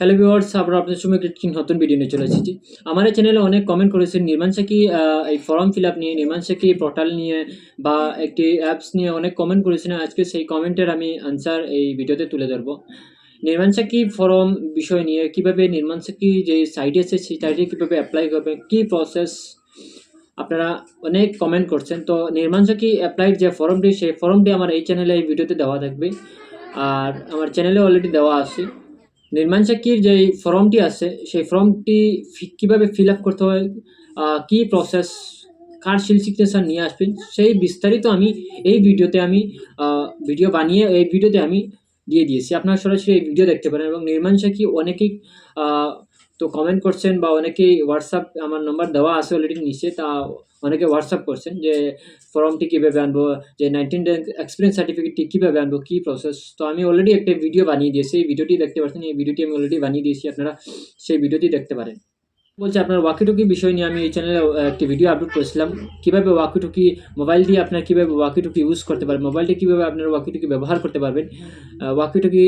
Hello viewers, আবার আপনাদের সঙ্গে একটি নতুন ভিডিও নিয়ে চলে এসেছি। আমার এই চ্যানেলে অনেক কমেন্ট করেছেন নির্মাণ শাকি এই ফর্ম ফিল আপ নিয়ে, নির্মাণ শাকি পোর্টাল নিয়ে বা একটি অ্যাপস নিয়ে অনেক কমেন্ট করেছেন। আজকে সেই কমেন্টের আমি আনসার এই ভিডিওতে তুলে ধরবো। নির্মাণ শাকি ফর্ম বিষয় নিয়ে কিভাবে নির্মাণ শাকি যে সাইটে আছে সেই সাইটে কীভাবে অ্যাপ্লাই করবে, কী প্রসেস, আপনারা অনেক কমেন্ট করছেন। তো নির্মাণ শাকি অ্যাপ্লাইড যে ফর্মটি, সেই ফর্মটি আমার এই চ্যানেলে এই ভিডিওতে দেওয়া থাকবে, আর আমার চ্যানেলে অলরেডি দেওয়া আছে। নির্মাণ শাকির যে ফর্মটি আছে সেই ফর্মটি কীভাবে ফিল আপ করতে হয়, কী প্রসেস, কার সিল সিগনেচার নিয়ে আসবেন, সেই বিস্তারিত আমি এই ভিডিওতে ভিডিও বানিয়ে এই ভিডিওতে আমি দিয়ে দিয়েছি। আপনারা সরাসরি এই ভিডিও দেখতে পারেন। এবং নির্মাণ শাকি অনেকেই তো কমেন্ট করছেন বা অনেকেই হোয়াটসঅ্যাপ, আমার নাম্বার দেওয়া আছে অলরেডি নিচে, তা অনেকে হোয়াটসঅ্যাপ করছেন যে ফর্মটি কীভাবে আনবো, যে 19 ডে এক্সপিরিয়েন্স সার্টিফিকেটটি কীভাবে আনবো, কী প্রসেস। তো আমি অলরেডি একটা ভিডিও বানিয়ে দিয়েছি, এই ভিডিওটি দেখতে পাচ্ছেন। এই ভিডিওটি আমি অলরেডি বানিয়ে দিয়েছি, আপনারা সেই ভিডিওটি দেখতে পারেন। বলছি, আপনার ওয়াকিটকি বিষয় নিয়ে আমি এই চ্যানেলে একটি ভিডিও আপলোড করেছিলাম, কীভাবে ওয়াকিটকি মোবাইল দিয়ে আপনার কীভাবে ওয়াকিটকি ইউজ করতে পারবেন, মোবাইলটি কীভাবে আপনার ওয়াকিটকি ব্যবহার করতে পারবেন, ওয়াকিটকি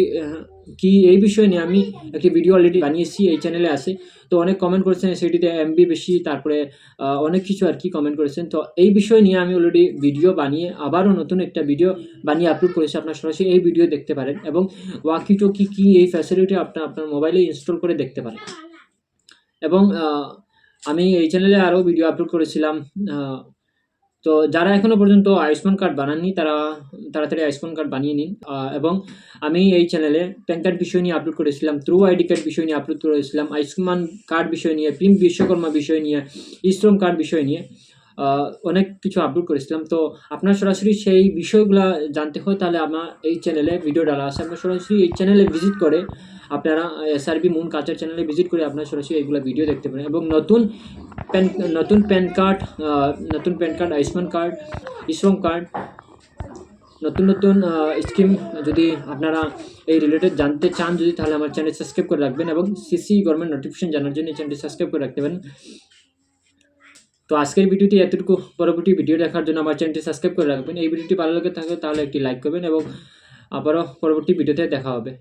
কি, এই বিষয় নিয়ে আমি একটি ভিডিও অলরেডি বানিয়েছি, এই চ্যানেলে আছে। তো অনেক কমেন্ট করেছেন সেটিতে এমবি বেশি, তারপরে অনেক কিছু আর কি কমেন্ট করেছেন। তো এই বিষয় নিয়ে আমি অলরেডি ভিডিও বানিয়ে আবারও নতুন একটা ভিডিও বানিয়ে আপলোড করেছি, আপনার সরাসরি এই ভিডিও দেখতে পারেন। এবং ওয়াকিটকি কি, এই ফ্যাসিলিটি আপনার মোবাইলে ইনস্টল করে দেখতে পারেন। এবং আমি এই চ্যানেলে আরও ভিডিও আপলোড করেছিলাম। তো যারা এখনও পর্যন্ত আয়ুষ্মান কার্ড বানাননি তারা তাড়াতাড়ি আয়ুষ্মান কার্ড বানিয়ে নিন। এবং আমি এই চ্যানেলে প্যান কার্ড বিষয় নিয়ে আপলোড করেছিলাম, থ্রু আইডি কার্ড বিষয় নিয়ে আপলোড করেছিলাম, আয়ুষ্মান কার্ড বিষয় নিয়ে, পিএম বিশ্বকর্মা বিষয় নিয়ে, ই-শ্রম কার্ড বিষয় নিয়ে অনেক কিছু আপলোড করেছিলাম। তো আপনার সরাসরি সেই বিষয়গুলো জানতে হয় তাহলে আমার এই চ্যানেলে ভিডিও ডালা আছে, আপনার সরাসরি এই চ্যানেলে ভিজিট করে আপনারা এসআরবি মুন কালচার চ্যানেলে ভিজিট করে আপনারা সরাসরি এইগুলো ভিডিও দেখতে পারেন। এবং নতুন pan card, Ayushman card, eShram card, নতুন স্কিম যদি আপনারা এই রিলেটেড জানতে চান যদি, তাহলে আমার চ্যানেল সাবস্ক্রাইব করে রাখবেন এবং সিসি গভর্নমেন্ট নোটিফিকেশন জানার জন্য এই চ্যানেলটি সাবস্ক্রাইব করে রাখতে পারেন। তো আজকের ভিডিওটি এতটুকু, পরবর্তী ভিডিও দেখার জন্য আমার চ্যানেলটি সাবস্ক্রাইব করে রাখবেন। এই ভিডিওটি ভালো লাগে থাকে তাহলে একটি লাইক করবেন এবং আবারও পরবর্তী ভিডিওতে দেখা হবে।